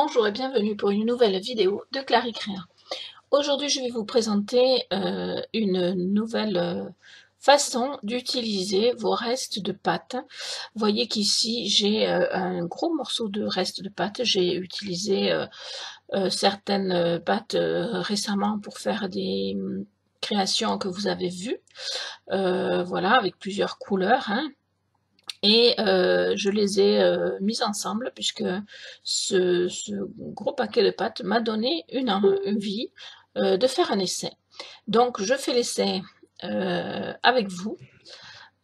Bonjour et bienvenue pour une nouvelle vidéo de Claricréa. Aujourd'hui, je vais vous présenter une nouvelle façon d'utiliser vos restes de pâte. Vous voyez qu'ici, j'ai un gros morceau de restes de pâte. J'ai utilisé certaines pâtes récemment pour faire des créations que vous avez vues. Voilà, avec plusieurs couleurs, hein. Et je les ai mises ensemble puisque ce gros paquet de pâtes m'a donné une envie de faire un essai. Donc je fais l'essai avec vous.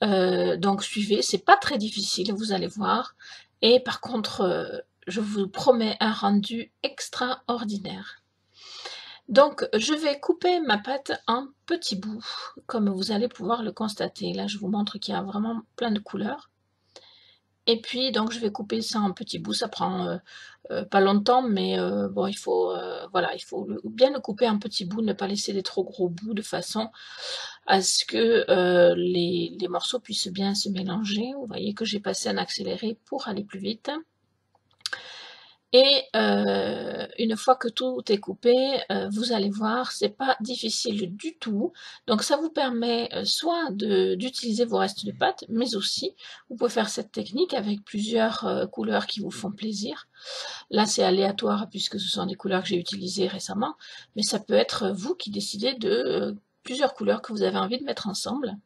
Donc suivez, c'est pas très difficile, vous allez voir. Et par contre, je vous promets un rendu extraordinaire. Donc je vais couper ma pâte en petits bouts, comme vous allez pouvoir le constater. Là, je vous montre qu'il y a vraiment plein de couleurs. Et puis donc je vais couper ça en petits bouts, ça prend pas longtemps, mais bon, il faut voilà, il faut bien le couper en petits bouts, ne pas laisser des trop gros bouts, de façon à ce que les morceaux puissent bien se mélanger. Vous voyez que j'ai passé un accéléré pour aller plus vite. Et une fois que tout est coupé, vous allez voir, c'est pas difficile du tout. Donc ça vous permet soit d'utiliser vos restes de pâte, mais aussi vous pouvez faire cette technique avec plusieurs couleurs qui vous font plaisir. Là c'est aléatoire puisque ce sont des couleurs que j'ai utilisées récemment, mais ça peut être vous qui décidez de plusieurs couleurs que vous avez envie de mettre ensemble.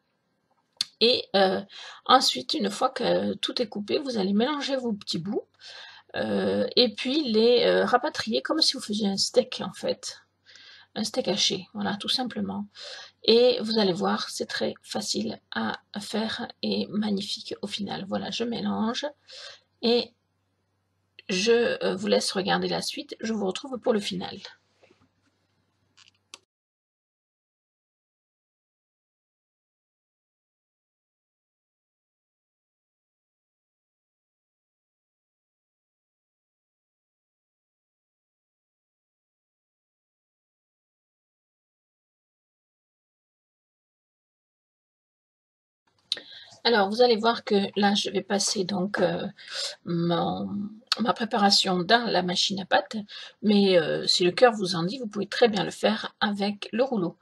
Et ensuite, une fois que tout est coupé, vous allez mélanger vos petits bouts. Et puis les rapatrier comme si vous faisiez un steak en fait, un steak haché, voilà, tout simplement. Et vous allez voir, c'est très facile à faire et magnifique au final. Voilà, je mélange et je vous laisse regarder la suite. Je vous retrouve pour le final. Alors, vous allez voir que là, je vais passer donc ma préparation dans la machine à pâte, mais si le cœur vous en dit, vous pouvez très bien le faire avec le rouleau.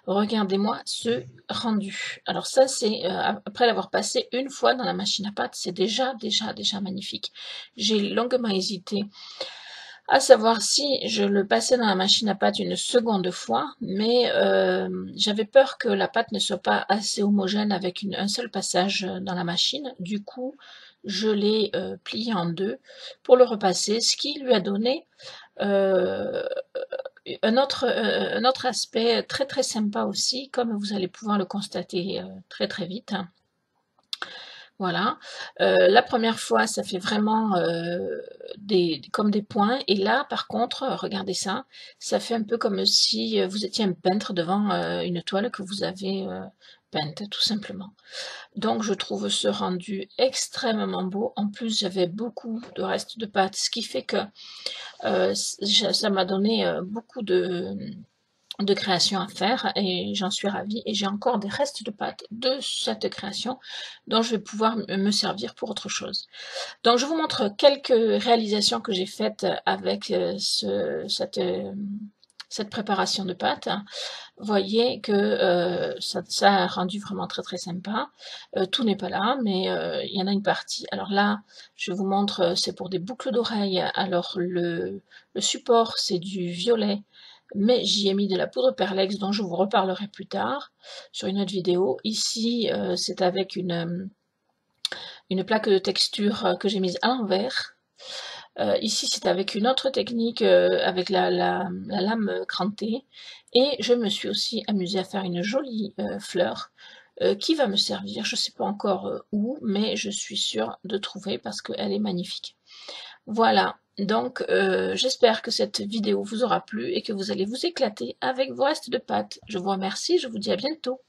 Regardez-moi ce rendu. Alors ça, c'est après l'avoir passé une fois dans la machine à pâte, c'est déjà magnifique. J'ai longuement hésité à savoir si je le passais dans la machine à pâte une seconde fois, mais j'avais peur que la pâte ne soit pas assez homogène avec un seul passage dans la machine. Du coup, je l'ai plié en deux pour le repasser, ce qui lui a donné euh, un autre aspect très sympa aussi, comme vous allez pouvoir le constater très vite. Voilà, la première fois, ça fait vraiment comme des points, et là, par contre, regardez ça, ça fait un peu comme si vous étiez un peintre devant une toile que vous avez peinte, tout simplement. Donc, je trouve ce rendu extrêmement beau. En plus, j'avais beaucoup de restes de pâte, ce qui fait que ça m'a donné beaucoup de création à faire, et j'en suis ravie, et j'ai encore des restes de pâte de cette création dont je vais pouvoir me servir pour autre chose. Donc je vous montre quelques réalisations que j'ai faites avec cette préparation de pâte. Vous voyez que ça a rendu vraiment très sympa. Tout n'est pas là, mais il y en a une partie. Alors là, je vous montre, c'est pour des boucles d'oreilles. Alors le support, c'est du violet, mais j'y ai mis de la poudre perlex dont je vous reparlerai plus tard sur une autre vidéo. Ici, c'est avec une plaque de texture que j'ai mise à l'envers. Ici, c'est avec une autre technique, avec la lame crantée. Et je me suis aussi amusée à faire une jolie fleur qui va me servir, je ne sais pas encore où, mais je suis sûre de trouver parce qu'elle est magnifique. Voilà, donc j'espère que cette vidéo vous aura plu et que vous allez vous éclater avec vos restes de pâte. Je vous remercie, je vous dis à bientôt.